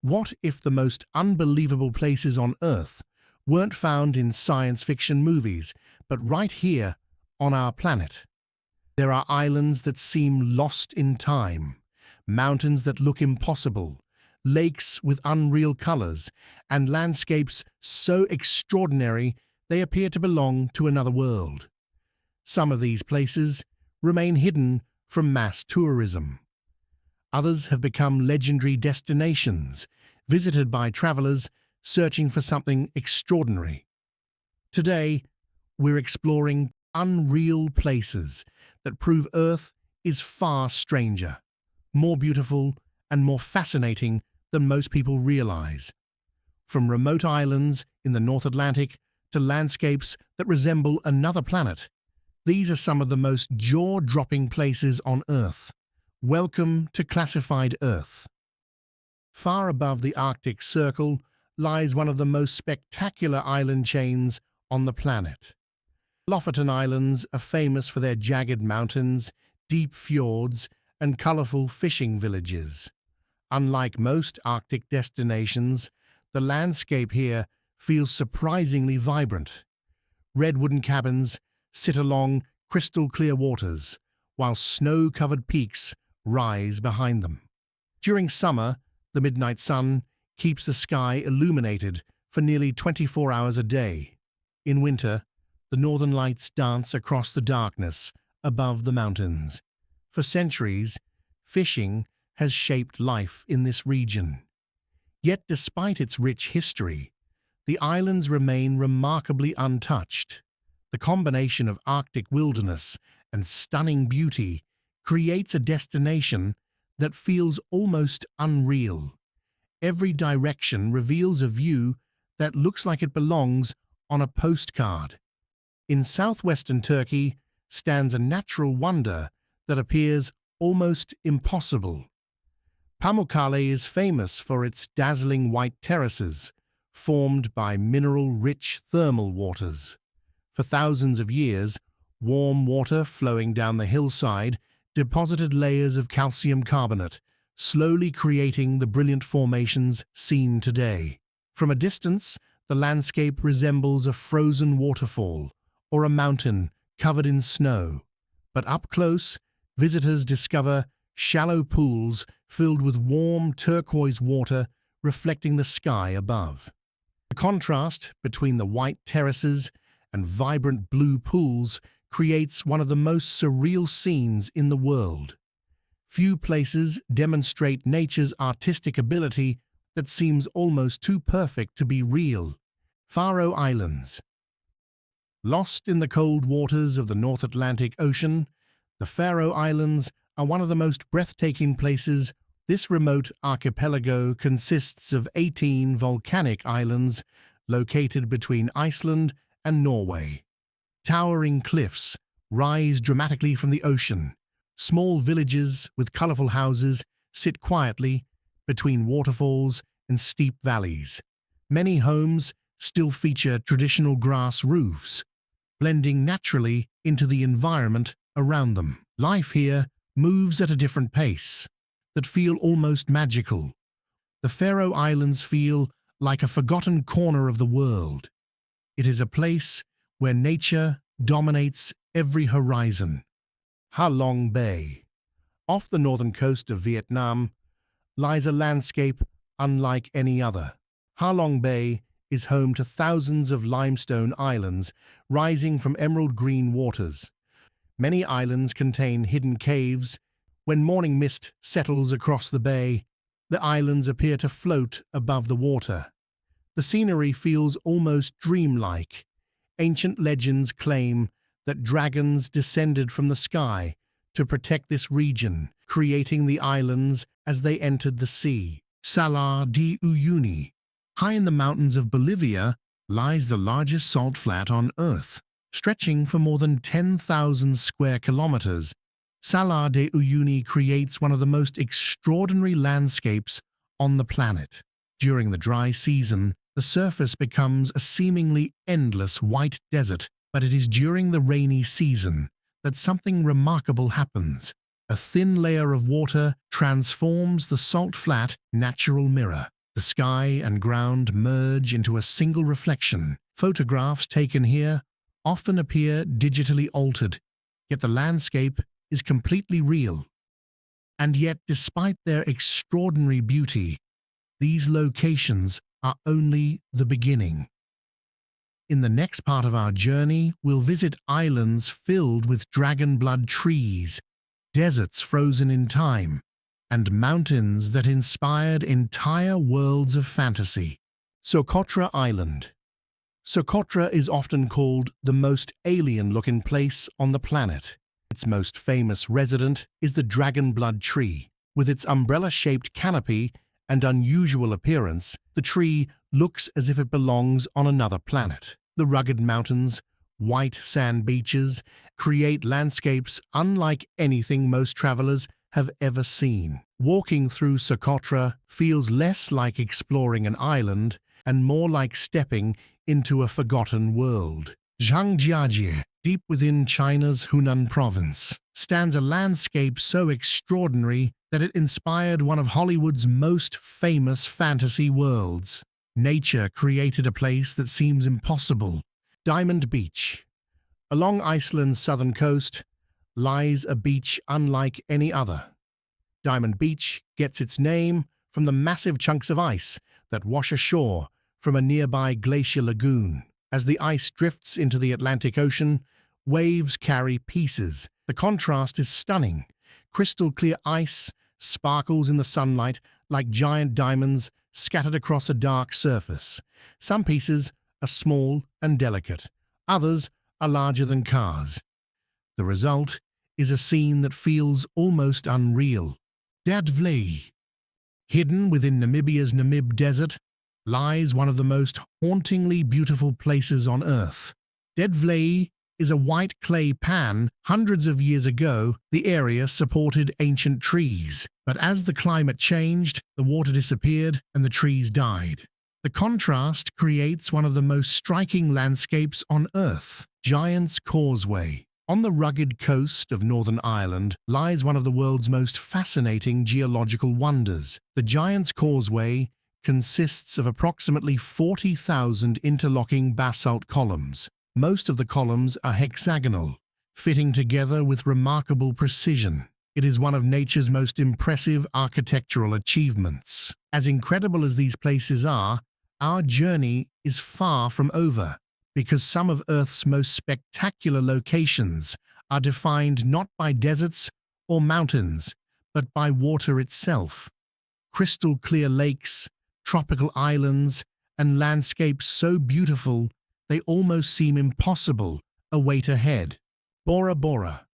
What if the most unbelievable places on Earth weren't found in science fiction movies, but right here on our planet? There are islands that seem lost in time, mountains that look impossible, lakes with unreal colors, and landscapes so extraordinary they appear to belong to another world. Some of these places remain hidden from mass tourism. Others have become legendary destinations, visited by travelers searching for something extraordinary. Today, we're exploring unreal places that prove Earth is far stranger, more beautiful, and more fascinating than most people realize. From remote islands in the North Atlantic to landscapes that resemble another planet, these are some of the most jaw-dropping places on Earth. Welcome to Classified Earth. Far above the Arctic Circle lies one of the most spectacular island chains on the planet. Lofoten Islands are famous for their jagged mountains, deep fjords, and colorful fishing villages. Unlike most Arctic destinations, the landscape here feels surprisingly vibrant. Red wooden cabins sit along crystal-clear waters, while snow-covered peaks rise behind them. During summer, the midnight sun keeps the sky illuminated for nearly 24 hours a day. In winter, the northern lights dance across the darkness above the mountains. For centuries, fishing has shaped life in this region. Yet despite its rich history, the islands remain remarkably untouched. The combination of Arctic wilderness and stunning beauty creates a destination that feels almost unreal. Every direction reveals a view that looks like it belongs on a postcard. In southwestern Turkey stands a natural wonder that appears almost impossible. Pamukkale is famous for its dazzling white terraces, formed by mineral-rich thermal waters. For thousands of years, warm water flowing down the hillside deposited layers of calcium carbonate, slowly creating the brilliant formations seen today. From a distance, the landscape resembles a frozen waterfall or a mountain covered in snow. But up close, visitors discover shallow pools filled with warm turquoise water reflecting the sky above. The contrast between the white terraces and vibrant blue pools creates one of the most surreal scenes in the world. Few places demonstrate nature's artistic ability that seems almost too perfect to be real. Faroe Islands. Lost in the cold waters of the North Atlantic Ocean, the Faroe Islands are one of the most breathtaking places. This remote archipelago consists of 18 volcanic islands located between Iceland and Norway. Towering cliffs rise dramatically from the ocean. Small villages with colorful houses sit quietly between waterfalls and steep valleys. Many homes still feature traditional grass roofs, blending naturally into the environment around them. Life here moves at a different pace that feel almost magical. The Faroe Islands feel like a forgotten corner of the world. It is a place where nature dominates every horizon. Ha Long Bay. Off the northern coast of Vietnam lies a landscape unlike any other. Ha Long Bay is home to thousands of limestone islands rising from emerald green waters. Many islands contain hidden caves. When morning mist settles across the bay, the islands appear to float above the water. The scenery feels almost dreamlike. Ancient legends claim that dragons descended from the sky to protect this region, creating the islands as they entered the sea. Salar de Uyuni. High in the mountains of Bolivia lies the largest salt flat on Earth, stretching for more than 10,000 square kilometers. Salar de Uyuni creates one of the most extraordinary landscapes on the planet. During the dry season, the surface becomes a seemingly endless white desert, but it is during the rainy season that something remarkable happens. A thin layer of water transforms the salt flat natural mirror. The sky and ground merge into a single reflection. Photographs taken here often appear digitally altered, yet the landscape is completely real. And yet, despite their extraordinary beauty, these locations are only the beginning. In the next part of our journey, we'll visit islands filled with dragon blood trees, deserts frozen in time, and mountains that inspired entire worlds of fantasy. Socotra Island. Socotra is often called the most alien-looking place on the planet. Its most famous resident is the dragon blood tree. With its umbrella-shaped canopy and unusual appearance, the tree looks as if it belongs on another planet. The rugged mountains, white sand beaches, create landscapes unlike anything most travelers have ever seen. Walking through Socotra feels less like exploring an island and more like stepping into a forgotten world. Zhangjiajie, deep within China's Hunan province, stands a landscape so extraordinary that it inspired one of Hollywood's most famous fantasy worlds. Nature created a place that seems impossible. Diamond Beach. Along Iceland's southern coast lies a beach unlike any other. Diamond Beach gets its name from the massive chunks of ice that wash ashore from a nearby glacier lagoon. As the ice drifts into the Atlantic Ocean, waves carry pieces. The contrast is stunning. Crystal clear ice sparkles in the sunlight like giant diamonds scattered across a dark surface. Some pieces are small and delicate. Others are larger than cars. The result is a scene that feels almost unreal. Dadvlei. Hidden within Namibia's Namib Desert lies one of the most hauntingly beautiful places on Earth. Dadvlei is a white clay pan. Hundreds of years ago, the area supported ancient trees, but as the climate changed, the water disappeared and the trees died. The contrast creates one of the most striking landscapes on Earth. Giant's Causeway. On the rugged coast of Northern Ireland lies one of the world's most fascinating geological wonders. The Giant's Causeway consists of approximately 40,000 interlocking basalt columns. Most of the columns are hexagonal, fitting together with remarkable precision. It is one of nature's most impressive architectural achievements. As incredible as these places are, our journey is far from over, because some of Earth's most spectacular locations are defined not by deserts or mountains, but by water itself. Crystal clear lakes, tropical islands, and landscapes so beautiful they almost seem impossible await ahead. Bora Bora.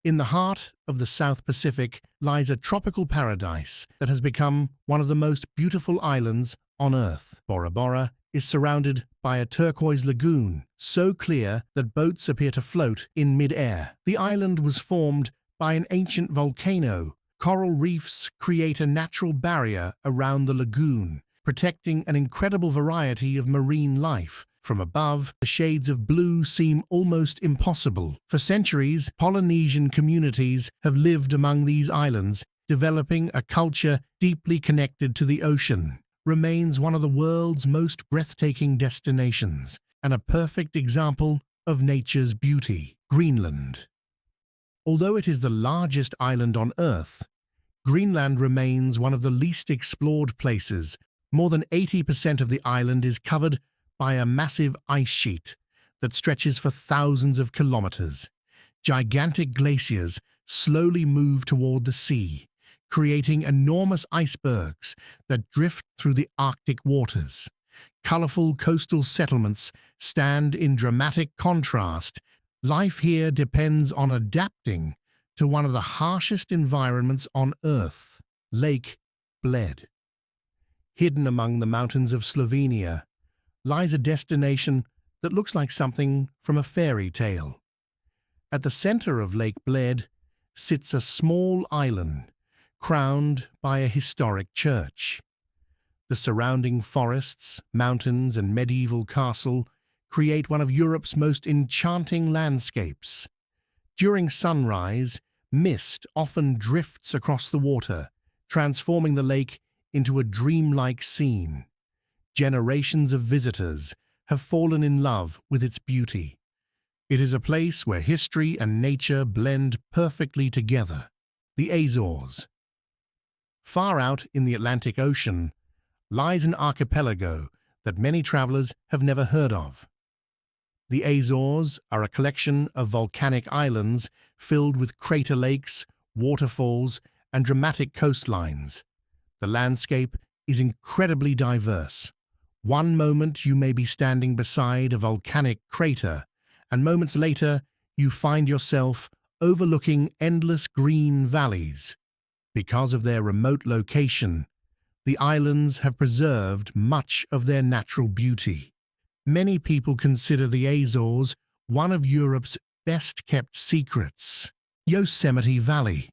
In the heart of the South Pacific lies a tropical paradise that has become one of the most beautiful islands on Earth. Bora Bora is surrounded by a turquoise lagoon, so clear that boats appear to float in mid-air. The island was formed by an ancient volcano. Coral reefs create a natural barrier around the lagoon, protecting an incredible variety of marine life. From above, the shades of blue seem almost impossible. For centuries, Polynesian communities have lived among these islands, developing a culture deeply connected to the ocean. Remains one of the world's most breathtaking destinations, and a perfect example of nature's beauty. Greenland. Although it is the largest island on Earth, Greenland remains one of the least explored places. More than 80% of the island is covered by a massive ice sheet that stretches for thousands of kilometers. Gigantic glaciers slowly move toward the sea, creating enormous icebergs that drift through the Arctic waters. Colorful coastal settlements stand in dramatic contrast. Life here depends on adapting to one of the harshest environments on Earth. Lake Bled. Hidden among the mountains of Slovenia lies a destination that looks like something from a fairy tale. At the center of Lake Bled sits a small island, crowned by a historic church. The surrounding forests, mountains, and medieval castle create one of Europe's most enchanting landscapes. During sunrise, mist often drifts across the water, transforming the lake into a dreamlike scene. Generations of visitors have fallen in love with its beauty. It is a place where history and nature blend perfectly together. The Azores. Far out in the Atlantic Ocean lies an archipelago that many travelers have never heard of. The Azores are a collection of volcanic islands filled with crater lakes, waterfalls, and dramatic coastlines. The landscape is incredibly diverse. One moment you may be standing beside a volcanic crater, and moments later you find yourself overlooking endless green valleys. Because of their remote location, the islands have preserved much of their natural beauty. Many people consider the Azores one of Europe's best-kept secrets. Yosemite Valley.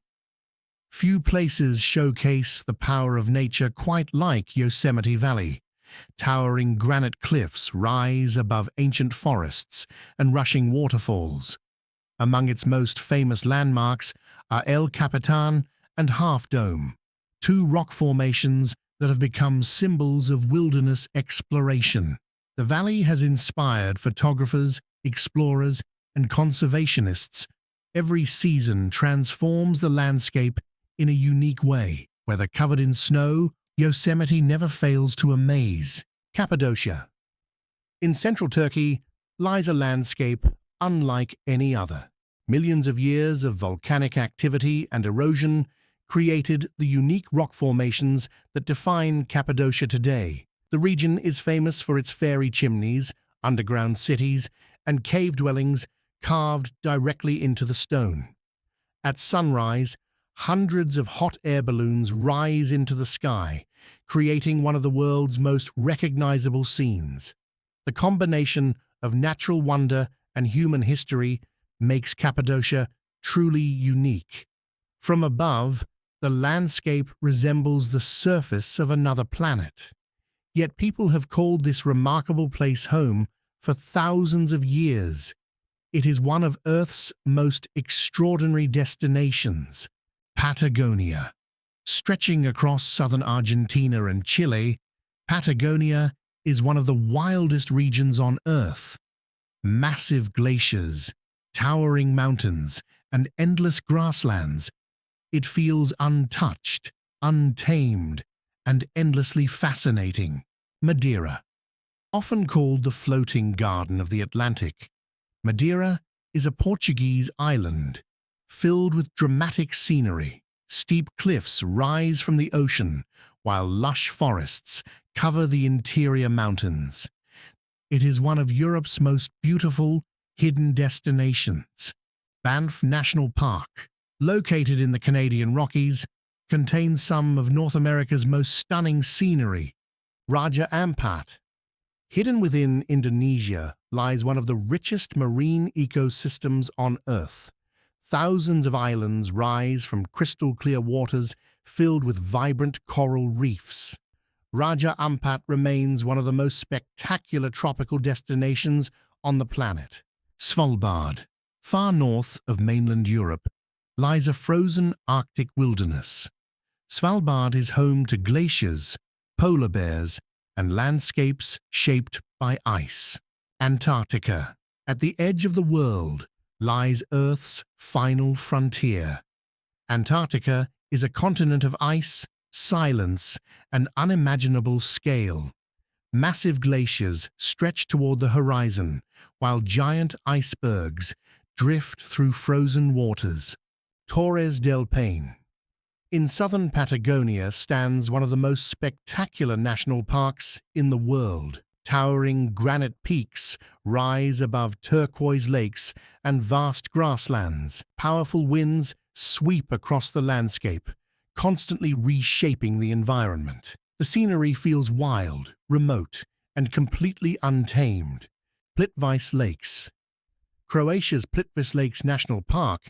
Few places showcase the power of nature quite like Yosemite Valley. Towering granite cliffs rise above ancient forests and rushing waterfalls. Among its most famous landmarks are El Capitan and Half Dome, two rock formations that have become symbols of wilderness exploration. The valley has inspired photographers, explorers, and conservationists. Every season transforms the landscape in a unique way. Whether covered in snow, Yosemite never fails to amaze. Cappadocia. In central Turkey lies a landscape unlike any other. Millions of years of volcanic activity and erosion created the unique rock formations that define Cappadocia today. The region is famous for its fairy chimneys, underground cities, and cave dwellings carved directly into the stone. At sunrise, hundreds of hot air balloons rise into the sky, creating one of the world's most recognizable scenes. The combination of natural wonder and human history makes Cappadocia truly unique. From above, the landscape resembles the surface of another planet. Yet people have called this remarkable place home for thousands of years. It is one of Earth's most extraordinary destinations. Patagonia. Stretching across southern Argentina and Chile, Patagonia is one of the wildest regions on Earth. Massive glaciers, towering mountains, and endless grasslands. It feels untouched, untamed, and endlessly fascinating. Madeira. Often called the floating garden of the Atlantic, Madeira is a Portuguese island filled with dramatic scenery. Steep cliffs rise from the ocean, while lush forests cover the interior mountains. It is one of Europe's most beautiful hidden destinations. Banff National Park, located in the Canadian Rockies, contains some of North America's most stunning scenery. Raja Ampat. Hidden within Indonesia lies one of the richest marine ecosystems on Earth. Thousands of islands rise from crystal-clear waters filled with vibrant coral reefs. Raja Ampat remains one of the most spectacular tropical destinations on the planet. Svalbard. Far north of mainland Europe lies a frozen Arctic wilderness. Svalbard is home to glaciers, polar bears, and landscapes shaped by ice. Antarctica. At the edge of the world lies Earth's final frontier. Antarctica is a continent of ice, silence, and unimaginable scale. Massive glaciers stretch toward the horizon, while giant icebergs drift through frozen waters. Torres del Paine. In southern Patagonia stands one of the most spectacular national parks in the world. Towering granite peaks rise above turquoise lakes and vast grasslands. Powerful winds sweep across the landscape, constantly reshaping the environment. The scenery feels wild, remote, and completely untamed. Plitvice Lakes. Croatia's Plitvice Lakes National Park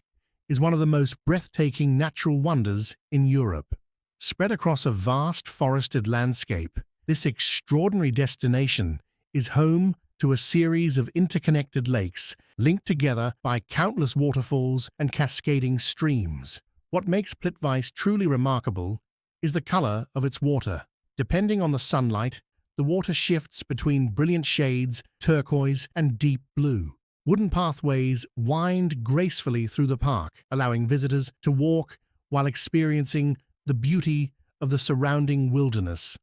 is one of the most breathtaking natural wonders in Europe. Spread across a vast forested landscape, this extraordinary destination is home to a series of interconnected lakes linked together by countless waterfalls and cascading streams. What makes Plitvice truly remarkable is the color of its water. Depending on the sunlight, the water shifts between brilliant shades, turquoise and deep blue. Wooden pathways wind gracefully through the park, allowing visitors to walk while experiencing the beauty of the surrounding wilderness.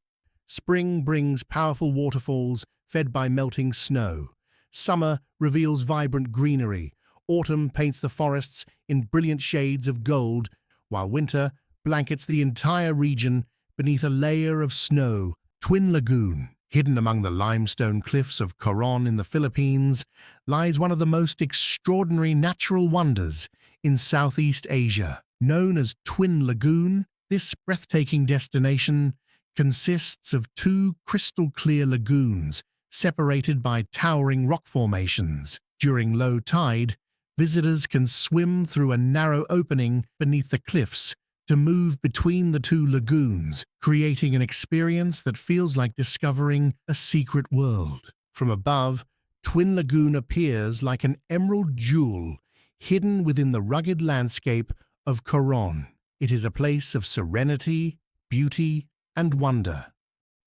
Spring brings powerful waterfalls fed by melting snow. Summer reveals vibrant greenery. Autumn paints the forests in brilliant shades of gold, while winter blankets the entire region beneath a layer of snow. Twin Lagoon, hidden among the limestone cliffs of Coron in the Philippines, lies one of the most extraordinary natural wonders in Southeast Asia. Known as Twin Lagoon, this breathtaking destination consists of two crystal-clear lagoons separated by towering rock formations. During low tide, visitors can swim through a narrow opening beneath the cliffs to move between the two lagoons, creating an experience that feels like discovering a secret world. From above, Twin Lagoon appears like an emerald jewel hidden within the rugged landscape of Coron. It is a place of serenity, beauty, and wonder,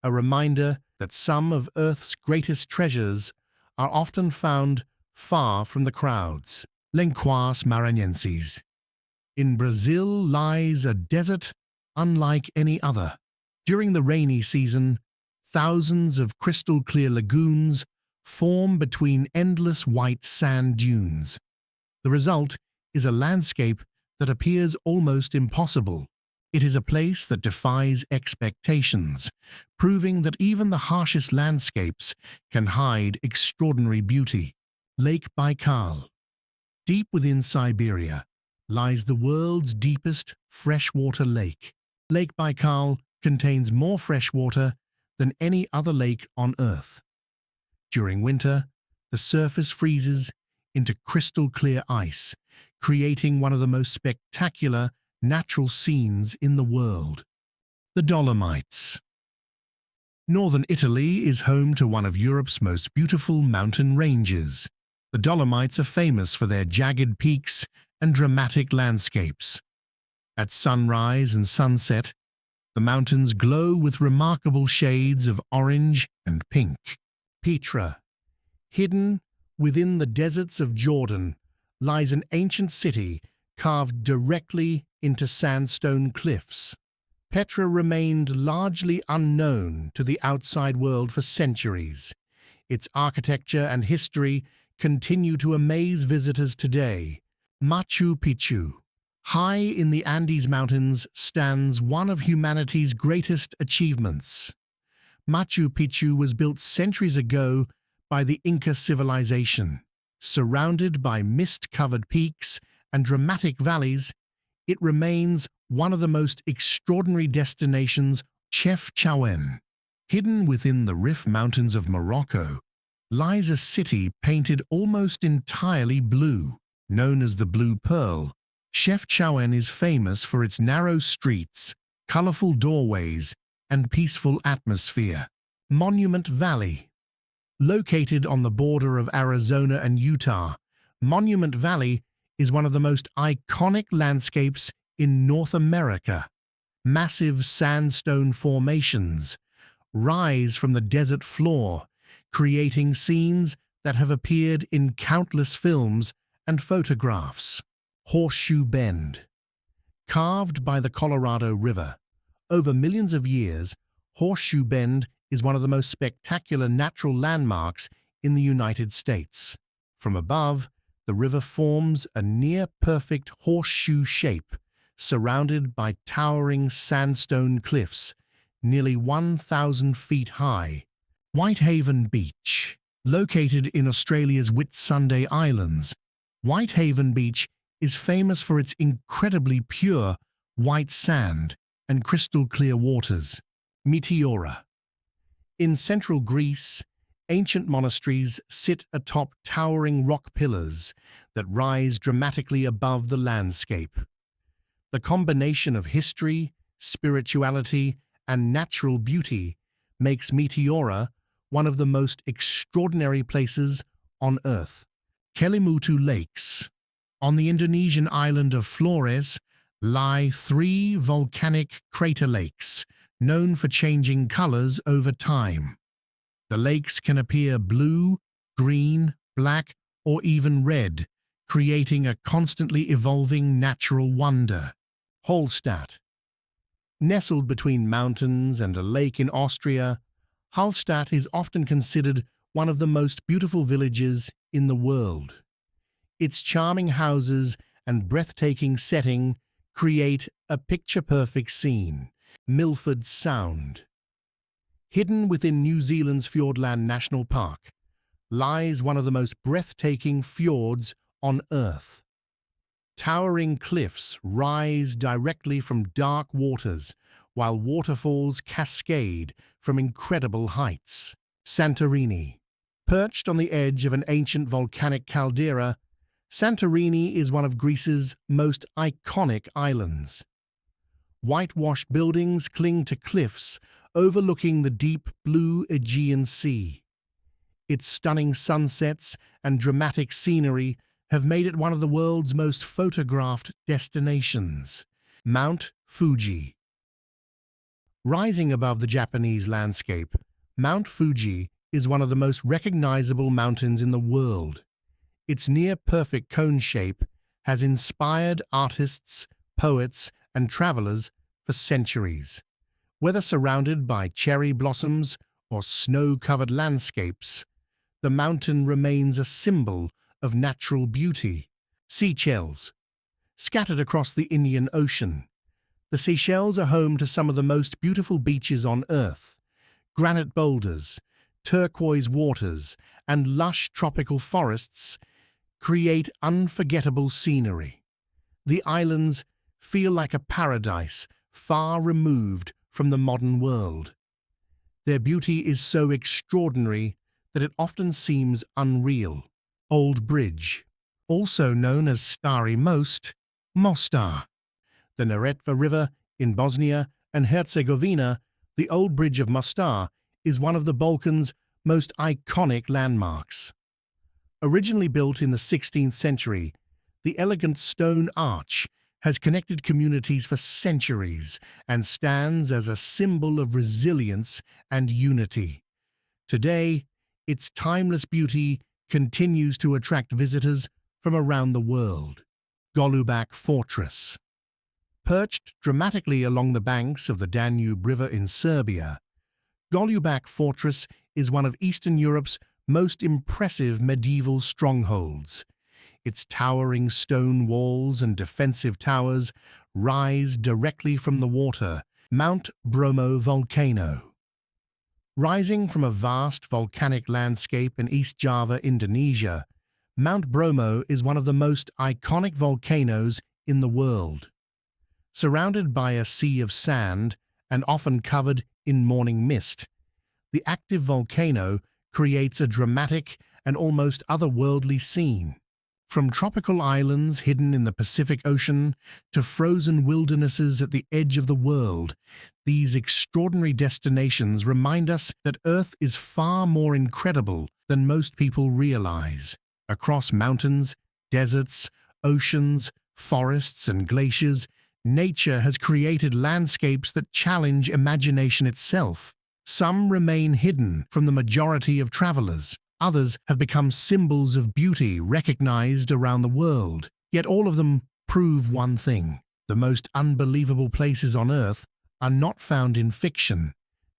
a reminder that some of Earth's greatest treasures are often found far from the crowds. Lençóis Maranhenses. In Brazil lies a desert unlike any other. During the rainy season, thousands of crystal-clear lagoons form between endless white sand dunes. The result is a landscape that appears almost impossible. It is a place that defies expectations, proving that even the harshest landscapes can hide extraordinary beauty. Lake Baikal. Deep within Siberia lies the world's deepest freshwater lake. Lake Baikal contains more fresh water than any other lake on Earth. During winter, the surface freezes into crystal-clear ice, creating one of the most spectacular natural scenes in the world. The Dolomites. Northern Italy is home to one of Europe's most beautiful mountain ranges. The Dolomites are famous for their jagged peaks and dramatic landscapes. At sunrise and sunset, the mountains glow with remarkable shades of orange and pink. Petra. Hidden within the deserts of Jordan lies an ancient city carved directly into sandstone cliffs. Petra remained largely unknown to the outside world for centuries. Its architecture and history continue to amaze visitors today. Machu Picchu. High in the Andes Mountains stands one of humanity's greatest achievements. Machu Picchu was built centuries ago by the Inca civilization. Surrounded by mist-covered peaks and dramatic valleys, it remains one of the most extraordinary destinations. Chefchaouen. Hidden within the Rif Mountains of Morocco lies a city painted almost entirely blue. Known as the Blue Pearl, Chefchaouen is famous for its narrow streets, colorful doorways, and peaceful atmosphere. Monument Valley. Located on the border of Arizona and Utah, Monument Valley is one of the most iconic landscapes in North America. Massive sandstone formations rise from the desert floor, creating scenes that have appeared in countless films and photographs. Horseshoe Bend. Carved by the Colorado River, over millions of years, Horseshoe Bend is one of the most spectacular natural landmarks in the United States. From above, the river forms a near-perfect horseshoe shape, surrounded by towering sandstone cliffs, nearly 1,000 feet high. Whitehaven Beach. Located in Australia's Whitsunday Islands, Whitehaven Beach is famous for its incredibly pure white sand and crystal-clear waters. Meteora. In central Greece, ancient monasteries sit atop towering rock pillars that rise dramatically above the landscape. The combination of history, spirituality, and natural beauty makes Meteora one of the most extraordinary places on Earth. Kelimutu Lakes. On the Indonesian island of Flores lie three volcanic crater lakes, known for changing colors over time. The lakes can appear blue, green, black, or even red, creating a constantly evolving natural wonder. Hallstatt. Nestled between mountains and a lake in Austria, Hallstatt is often considered one of the most beautiful villages in the world. Its charming houses and breathtaking setting create a picture-perfect scene. Milford Sound. Hidden within New Zealand's Fiordland National Park lies one of the most breathtaking fjords on Earth. Towering cliffs rise directly from dark waters, while waterfalls cascade from incredible heights. Santorini. Perched on the edge of an ancient volcanic caldera, Santorini is one of Greece's most iconic islands. Whitewashed buildings cling to cliffs overlooking the deep blue Aegean Sea. Its stunning sunsets and dramatic scenery have made it one of the world's most photographed destinations. Mount Fuji. Rising above the Japanese landscape, Mount Fuji is one of the most recognizable mountains in the world. Its near-perfect cone shape has inspired artists, poets, and travelers for centuries. Whether surrounded by cherry blossoms or snow-covered landscapes, the mountain remains a symbol of natural beauty. Seychelles. Scattered across the Indian Ocean, the Seychelles are home to some of the most beautiful beaches on Earth. Granite boulders, turquoise waters, and lush tropical forests create unforgettable scenery. The islands feel like a paradise far removed from the modern world. Their beauty is so extraordinary that it often seems unreal. Old Bridge. Also known as Stari Most, Mostar. The Neretva River in Bosnia and Herzegovina, the Old Bridge of Mostar is one of the Balkans' most iconic landmarks. Originally built in the 16th century, the elegant stone arch has connected communities for centuries and stands as a symbol of resilience and unity. Today, its timeless beauty continues to attract visitors from around the world. Golubac Fortress. Perched dramatically along the banks of the Danube River in Serbia, Golubac Fortress is one of Eastern Europe's most impressive medieval strongholds. Its towering stone walls and defensive towers rise directly from the water. Mount Bromo volcano. Rising from a vast volcanic landscape in East Java, Indonesia, Mount Bromo is one of the most iconic volcanoes in the world. Surrounded by a sea of sand and often covered in morning mist, the active volcano creates a dramatic and almost otherworldly scene. From tropical islands hidden in the Pacific Ocean to frozen wildernesses at the edge of the world, these extraordinary destinations remind us that Earth is far more incredible than most people realize. Across mountains, deserts, oceans, forests, and glaciers, nature has created landscapes that challenge imagination itself. Some remain hidden from the majority of travelers. Others have become symbols of beauty recognized around the world. Yet all of them prove one thing: the most unbelievable places on Earth are not found in fiction.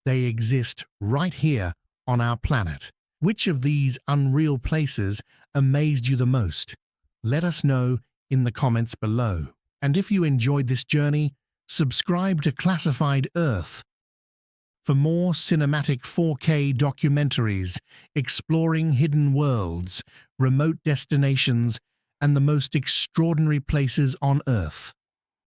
They exist right here on our planet. Which of these unreal places amazed you the most? Let us know in the comments below. And if you enjoyed this journey, subscribe to Classified Earth for more cinematic 4K documentaries exploring hidden worlds, remote destinations, and the most extraordinary places on Earth.